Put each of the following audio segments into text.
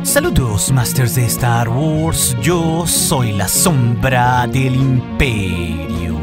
Saludos, Masters de Star Wars. Yo soy la sombra del Imperio.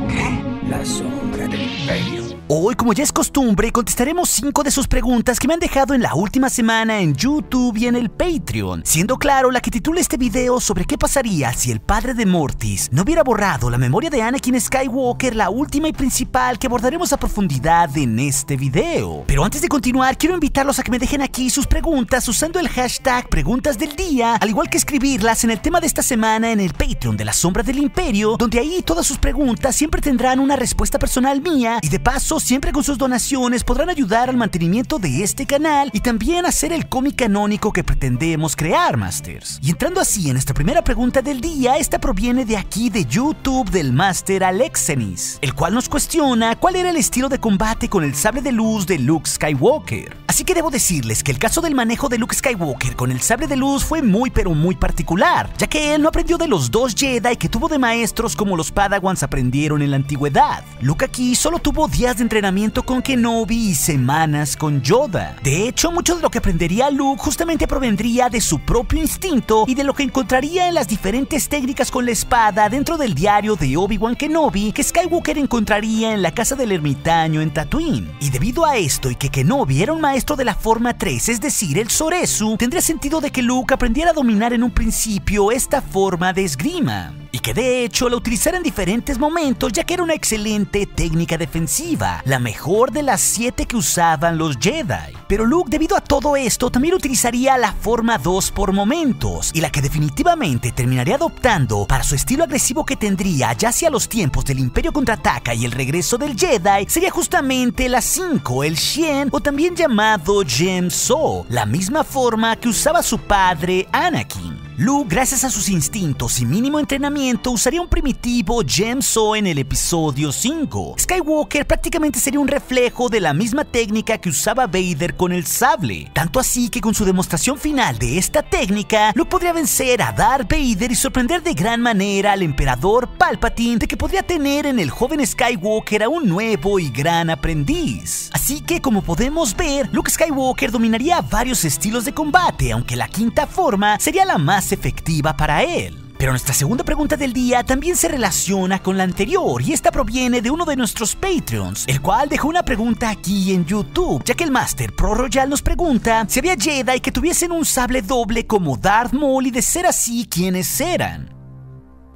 ¿Qué? La sombra del Imperio. Hoy, como ya es costumbre, contestaremos 5 de sus preguntas que me han dejado en la última semana en YouTube y en el Patreon, siendo claro la que titula este video sobre qué pasaría si el padre de Mortis no hubiera borrado la memoria de Anakin Skywalker, la última y principal que abordaremos a profundidad en este video. Pero antes de continuar, quiero invitarlos a que me dejen aquí sus preguntas usando el hashtag Preguntas del Día, al igual que escribirlas en el tema de esta semana en el Patreon de la Sombra del Imperio, donde ahí todas sus preguntas siempre tendrán una respuesta personal mía y de paso siempre con sus donaciones podrán ayudar al mantenimiento de este canal y también hacer el cómic canónico que pretendemos crear, Masters. Y entrando así en nuestra primera pregunta del día, esta proviene de aquí de YouTube del Master Alexenis, el cual nos cuestiona cuál era el estilo de combate con el sable de luz de Luke Skywalker. Así que debo decirles que el caso del manejo de Luke Skywalker con el sable de luz fue muy pero muy particular, ya que él no aprendió de los 2 Jedi que tuvo de maestros como los Padawans aprendieron en la antigüedad. Luke aquí solo tuvo días de entrenamiento con Kenobi y semanas con Yoda. De hecho, mucho de lo que aprendería Luke justamente provendría de su propio instinto y de lo que encontraría en las diferentes técnicas con la espada dentro del diario de Obi-Wan Kenobi que Skywalker encontraría en la casa del ermitaño en Tatooine. Y debido a esto y que Kenobi era un maestro de la forma 3, es decir, el Soresu, tendría sentido de que Luke aprendiera a dominar en un principio esta forma de esgrima. Y que de hecho la utilizara en diferentes momentos, ya que era una excelente técnica defensiva, la mejor de las 7 que usaban los Jedi. Pero Luke, debido a todo esto, también utilizaría la forma 2 por momentos, y la que definitivamente terminaría adoptando para su estilo agresivo que tendría ya hacia los tiempos del Imperio Contraataca y el regreso del Jedi, sería justamente la 5, el Xian, o también llamado Jem-So, la misma forma que usaba su padre Anakin. Luke, gracias a sus instintos y mínimo entrenamiento, usaría un primitivo Jem-So en el episodio 5. Skywalker prácticamente sería un reflejo de la misma técnica que usaba Vader con el sable. Tanto así que con su demostración final de esta técnica, Luke podría vencer a Darth Vader y sorprender de gran manera al emperador Palpatine de que podría tener en el joven Skywalker a un nuevo y gran aprendiz. Así que, como podemos ver, Luke Skywalker dominaría varios estilos de combate, aunque la quinta forma sería la más efectiva para él. Pero nuestra segunda pregunta del día también se relaciona con la anterior y esta proviene de uno de nuestros Patreons, el cual dejó una pregunta aquí en YouTube, ya que el Master Pro Royal nos pregunta si había Jedi que tuviesen un sable doble como Darth Maul y de ser así, ¿quiénes eran?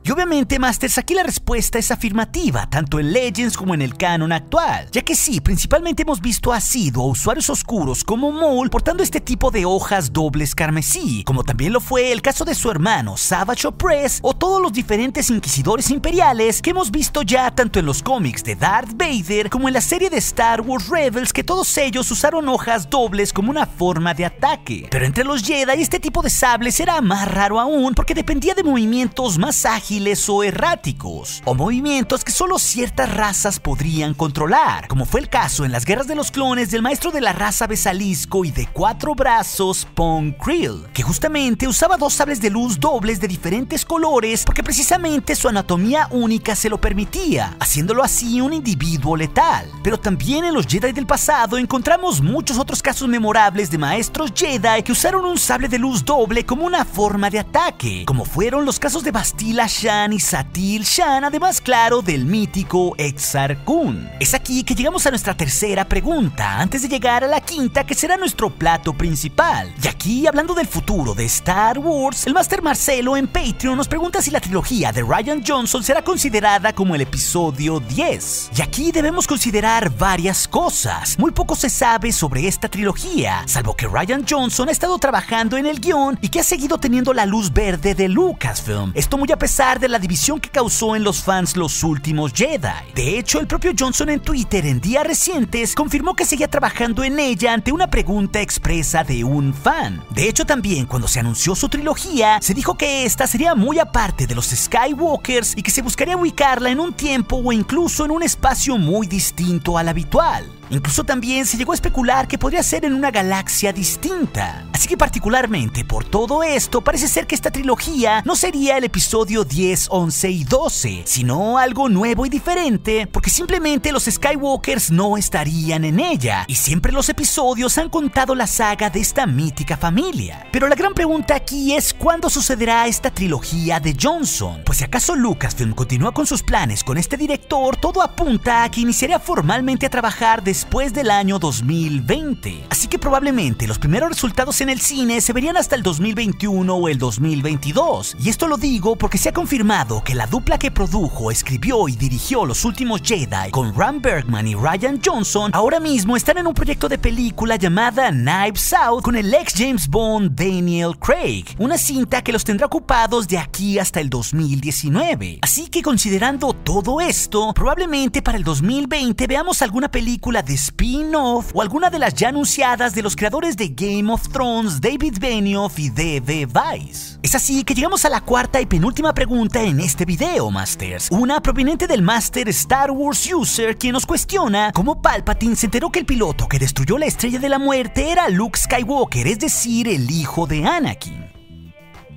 Y obviamente, Masters, aquí la respuesta es afirmativa, tanto en Legends como en el canon actual, ya que sí, principalmente hemos visto a Sith o usuarios oscuros como Maul portando este tipo de hojas dobles carmesí, como también lo fue el caso de su hermano Savage Opress o todos los diferentes inquisidores imperiales que hemos visto ya tanto en los cómics de Darth Vader como en la serie de Star Wars Rebels, que todos ellos usaron hojas dobles como una forma de ataque. Pero entre los Jedi este tipo de sables era más raro aún porque dependía de movimientos más ágiles o erráticos, o movimientos que solo ciertas razas podrían controlar, como fue el caso en las guerras de los clones del maestro de la raza Besalisco y de 4 brazos Pong Krill, que justamente usaba 2 sables de luz dobles de diferentes colores porque precisamente su anatomía única se lo permitía, haciéndolo así un individuo letal. Pero también en los Jedi del pasado encontramos muchos otros casos memorables de maestros Jedi que usaron un sable de luz doble como una forma de ataque, como fueron los casos de Bastila Shan y Satil Shan, además claro del mítico Exar Kun. Es aquí que llegamos a nuestra tercera pregunta, antes de llegar a la quinta que será nuestro plato principal. Y aquí, hablando del futuro de Star Wars, el Master Marcelo en Patreon nos pregunta si la trilogía de Rian Johnson será considerada como el episodio 10. Y aquí debemos considerar varias cosas. Muy poco se sabe sobre esta trilogía, salvo que Rian Johnson ha estado trabajando en el guión y que ha seguido teniendo la luz verde de Lucasfilm. Esto muy a pesar de la división que causó en los fans los últimos Jedi. De hecho, el propio Johnson en Twitter en días recientes confirmó que seguía trabajando en ella ante una pregunta expresa de un fan. De hecho, también cuando se anunció su trilogía, se dijo que esta sería muy aparte de los Skywalkers y que se buscaría ubicarla en un tiempo o incluso en un espacio muy distinto al habitual. Incluso también se llegó a especular que podría ser en una galaxia distinta. Así que particularmente por todo esto, parece ser que esta trilogía no sería el episodio 10, 11 y 12, sino algo nuevo y diferente, porque simplemente los Skywalkers no estarían en ella, y siempre los episodios han contado la saga de esta mítica familia. Pero la gran pregunta aquí es ¿cuándo sucederá esta trilogía de Johnson? Pues si acaso Lucasfilm continúa con sus planes con este director, todo apunta a que iniciaría formalmente a trabajar después del año 2020. Así que probablemente los primeros resultados en el cine se verían hasta el 2021 o el 2022. Y esto lo digo porque se ha confirmado que la dupla que produjo, escribió y dirigió Los Últimos Jedi con Ron Bergman y Rian Johnson ahora mismo están en un proyecto de película llamada Knives Out con el ex James Bond Daniel Craig, una cinta que los tendrá ocupados de aquí hasta el 2019. Así que considerando todo esto, probablemente para el 2020 veamos alguna película de spin-off o alguna de las ya anunciadas de los creadores de Game of Thrones, David Benioff y D.B. Weiss. Es así que llegamos a la cuarta y penúltima pregunta en este video, Masters. Una proveniente del Master Star Wars User, quien nos cuestiona cómo Palpatine se enteró que el piloto que destruyó la Estrella de la Muerte era Luke Skywalker, es decir, el hijo de Anakin.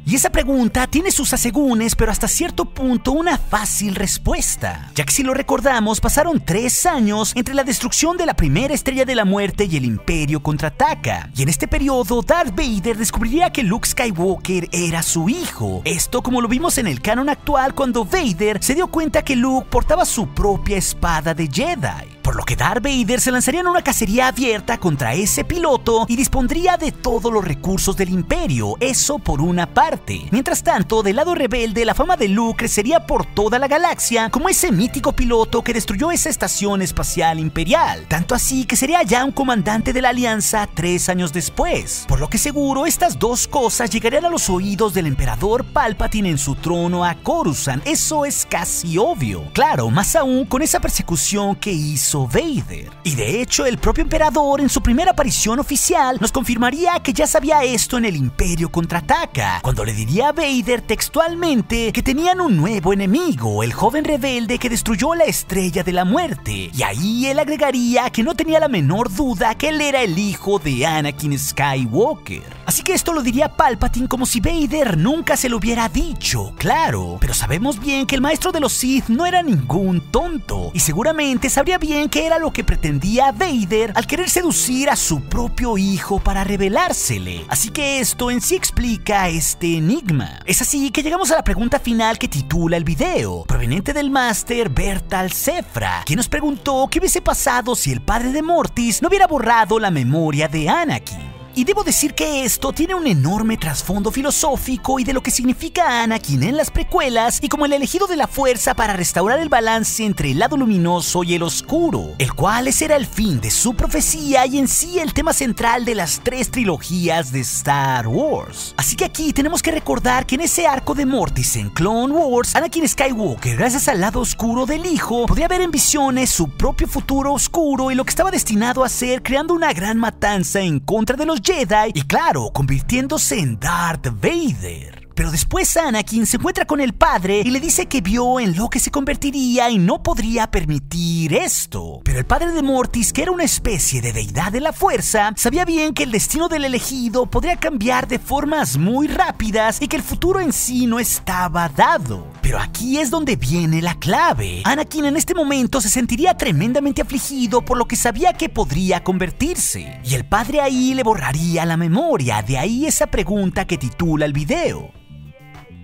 Y esa pregunta tiene sus asegúnes, pero hasta cierto punto una fácil respuesta, ya que si lo recordamos pasaron 3 años entre la destrucción de la primera Estrella de la Muerte y el Imperio contraataca, y en este periodo Darth Vader descubriría que Luke Skywalker era su hijo, esto como lo vimos en el canon actual cuando Vader se dio cuenta que Luke portaba su propia espada de Jedi. Por lo que Darth Vader se lanzaría en una cacería abierta contra ese piloto y dispondría de todos los recursos del Imperio, eso por una parte. Mientras tanto, del lado rebelde, la fama de Luke crecería por toda la galaxia como ese mítico piloto que destruyó esa estación espacial imperial, tanto así que sería ya un comandante de la Alianza 3 años después. Por lo que seguro estas dos cosas llegarían a los oídos del emperador Palpatine en su trono a Coruscant, eso es casi obvio. Claro, más aún con esa persecución que hizo Vader. Y de hecho el propio emperador en su primera aparición oficial nos confirmaría que ya sabía esto en el Imperio contraataca, cuando le diría a Vader textualmente que tenían un nuevo enemigo, el joven rebelde que destruyó la Estrella de la Muerte, y ahí él agregaría que no tenía la menor duda que él era el hijo de Anakin Skywalker. Así que esto lo diría Palpatine como si Vader nunca se lo hubiera dicho, claro, pero sabemos bien que el maestro de los Sith no era ningún tonto, y seguramente sabría bien que era lo que pretendía Vader al querer seducir a su propio hijo para revelársele. Así que esto en sí explica este enigma. Es así que llegamos a la pregunta final que titula el video, proveniente del Master Bertal Zefra, quien nos preguntó qué hubiese pasado si el padre de Mortis no hubiera borrado la memoria de Anakin. Y debo decir que esto tiene un enorme trasfondo filosófico y de lo que significa Anakin en las precuelas y como el elegido de la fuerza para restaurar el balance entre el lado luminoso y el oscuro, el cual ese era el fin de su profecía y en sí el tema central de las 3 trilogías de Star Wars. Así que aquí tenemos que recordar que en ese arco de Mortis en Clone Wars, Anakin Skywalker, gracias al lado oscuro del hijo, podría ver en visiones su propio futuro oscuro y lo que estaba destinado a ser, creando una gran matanza en contra de los Jedi y claro, convirtiéndose en Darth Vader. Pero después Anakin se encuentra con el padre y le dice que vio en lo que se convertiría y no podría permitir esto. Pero el padre de Mortis, que era una especie de deidad de la fuerza, sabía bien que el destino del elegido podría cambiar de formas muy rápidas y que el futuro en sí no estaba dado. Pero aquí es donde viene la clave. Anakin en este momento se sentiría tremendamente afligido por lo que sabía que podría convertirse. Y el padre ahí le borraría la memoria, de ahí esa pregunta que titula el video.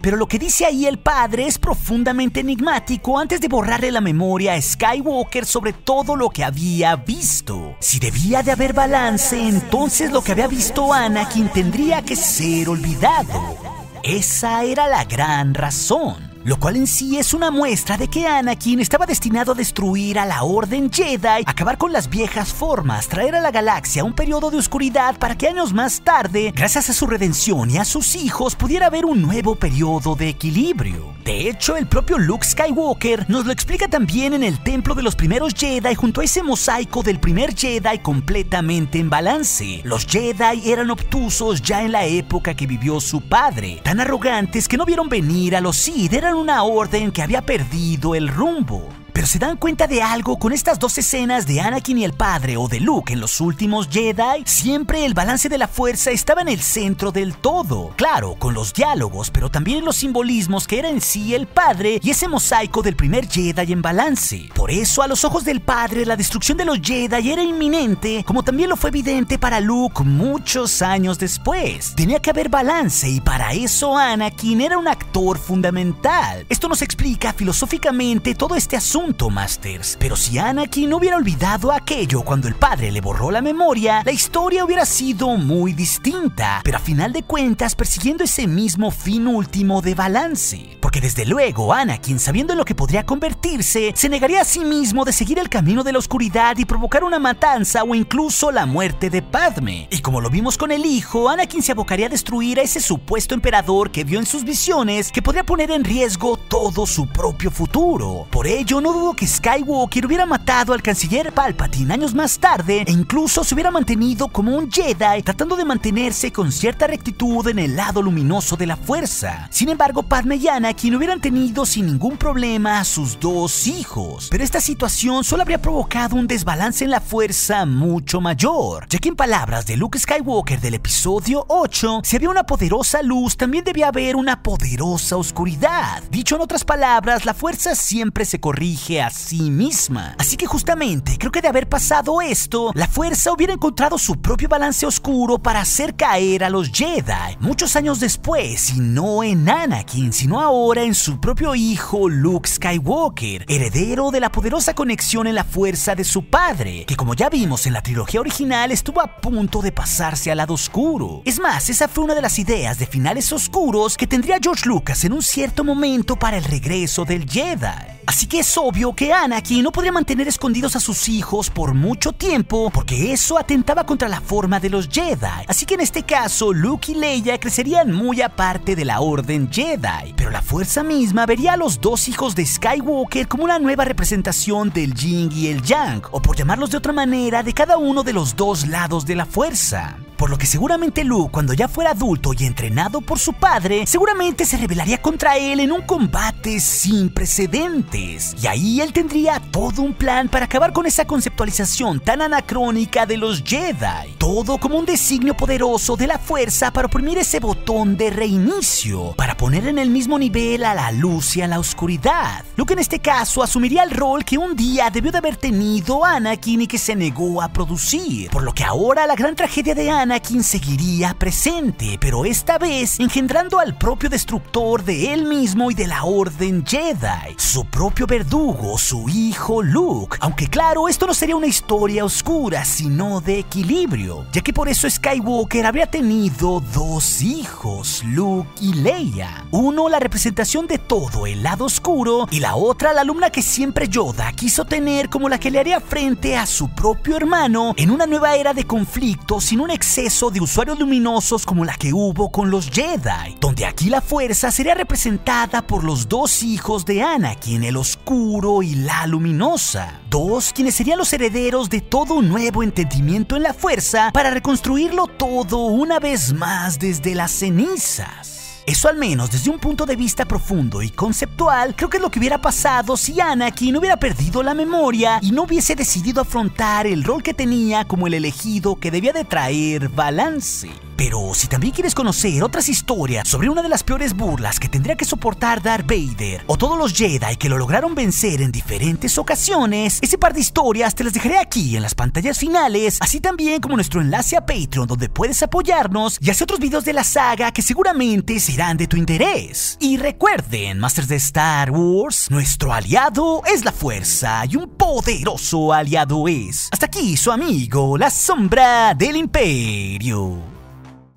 Pero lo que dice ahí el padre es profundamente enigmático antes de borrarle la memoria a Skywalker sobre todo lo que había visto. Si debía de haber balance, entonces lo que había visto Anakin tendría que ser olvidado. Esa era la gran razón. Lo cual en sí es una muestra de que Anakin estaba destinado a destruir a la Orden Jedi, acabar con las viejas formas, traer a la galaxia un periodo de oscuridad para que años más tarde, gracias a su redención y a sus hijos, pudiera haber un nuevo periodo de equilibrio. De hecho, el propio Luke Skywalker nos lo explica también en el templo de los primeros Jedi junto a ese mosaico del primer Jedi completamente en balance. Los Jedi eran obtusos ya en la época que vivió su padre, tan arrogantes que no vieron venir a los Sith, eran una orden que había perdido el rumbo. Pero se dan cuenta de algo con estas dos escenas de Anakin y el padre o de Luke en los últimos Jedi. Siempre el balance de la fuerza estaba en el centro del todo. Claro, con los diálogos, pero también en los simbolismos que era en sí el padre y ese mosaico del primer Jedi en balance. Por eso, a los ojos del padre, la destrucción de los Jedi era inminente, como también lo fue evidente para Luke muchos años después. Tenía que haber balance y para eso Anakin era un actor fundamental. Esto nos explica filosóficamente todo este asunto, Masters. Pero si Anakin no hubiera olvidado aquello cuando el padre le borró la memoria, la historia hubiera sido muy distinta, pero a final de cuentas persiguiendo ese mismo fin último de balance. Porque desde luego Anakin, sabiendo en lo que podría convertirse, se negaría a sí mismo de seguir el camino de la oscuridad y provocar una matanza o incluso la muerte de Padme. Y como lo vimos con el hijo, Anakin se abocaría a destruir a ese supuesto emperador que vio en sus visiones, que podría poner en riesgo todo su propio futuro. Por ello, no dudo que Skywalker hubiera matado al canciller Palpatine años más tarde e incluso se hubiera mantenido como un Jedi, tratando de mantenerse con cierta rectitud en el lado luminoso de la fuerza. Sin embargo, Padme y Anakin hubieran tenido sin ningún problema a sus dos hijos, pero esta situación solo habría provocado un desbalance en la fuerza mucho mayor, ya que en palabras de Luke Skywalker del episodio 8, si había una poderosa luz, también debía haber una poderosa oscuridad. Dicho en otras palabras, la fuerza siempre se corrige a sí misma. Así que justamente, creo que de haber pasado esto, la fuerza hubiera encontrado su propio balance oscuro para hacer caer a los Jedi muchos años después, y no en Anakin, sino ahora en su propio hijo Luke Skywalker, heredero de la poderosa conexión en la fuerza de su padre, que como ya vimos en la trilogía original estuvo a punto de pasarse al lado oscuro. Es más, esa fue una de las ideas de finales oscuros que tendría George Lucas en un cierto momento para el regreso del Jedi. Así que es obvio que Anakin no podría mantener escondidos a sus hijos por mucho tiempo, porque eso atentaba contra la forma de los Jedi. Así que en este caso, Luke y Leia crecerían muy aparte de la Orden Jedi. Pero la fuerza misma vería a los dos hijos de Skywalker como una nueva representación del Yin y el Yang, o por llamarlos de otra manera, de cada uno de los dos lados de la fuerza. Por lo que seguramente Luke, cuando ya fuera adulto y entrenado por su padre, seguramente se rebelaría contra él en un combate sin precedentes. Y ahí él tendría todo un plan para acabar con esa conceptualización tan anacrónica de los Jedi. Todo como un designio poderoso de la fuerza para oprimir ese botón de reinicio, para poner en el mismo nivel a la luz y a la oscuridad. Luke en este caso asumiría el rol que un día debió de haber tenido Anakin y que se negó a producir. Por lo que ahora la gran tragedia de Anakin seguiría presente, pero esta vez engendrando al propio destructor de él mismo y de la Orden Jedi, su propio verdugo, su hijo Luke. Aunque claro, esto no sería una historia oscura, sino de equilibrio, ya que por eso Skywalker habría tenido dos hijos, Luke y Leia. Uno, la representación de todo el lado oscuro, y la otra, la alumna que siempre Yoda quiso tener como la que le haría frente a su propio hermano en una nueva era de conflicto sin un exceso de usuarios luminosos como la que hubo con los Jedi, donde aquí la fuerza sería representada por los dos hijos de Anakin, el oscuro y la luminosa. Dos, quienes serían los herederos de todo un nuevo entendimiento en la fuerza para reconstruirlo todo una vez más desde las cenizas. Eso al menos desde un punto de vista profundo y conceptual, creo que es lo que hubiera pasado si Anakin hubiera perdido la memoria y no hubiese decidido afrontar el rol que tenía como el elegido que debía de traer balance. Pero si también quieres conocer otras historias sobre una de las peores burlas que tendría que soportar Darth Vader o todos los Jedi que lo lograron vencer en diferentes ocasiones, ese par de historias te las dejaré aquí en las pantallas finales, así también como nuestro enlace a Patreon donde puedes apoyarnos y hacer otros videos de la saga que seguramente serán de tu interés. Y recuerden, Masters de Star Wars, nuestro aliado es la fuerza y un poderoso aliado es. Hasta aquí su amigo, la sombra del Imperio.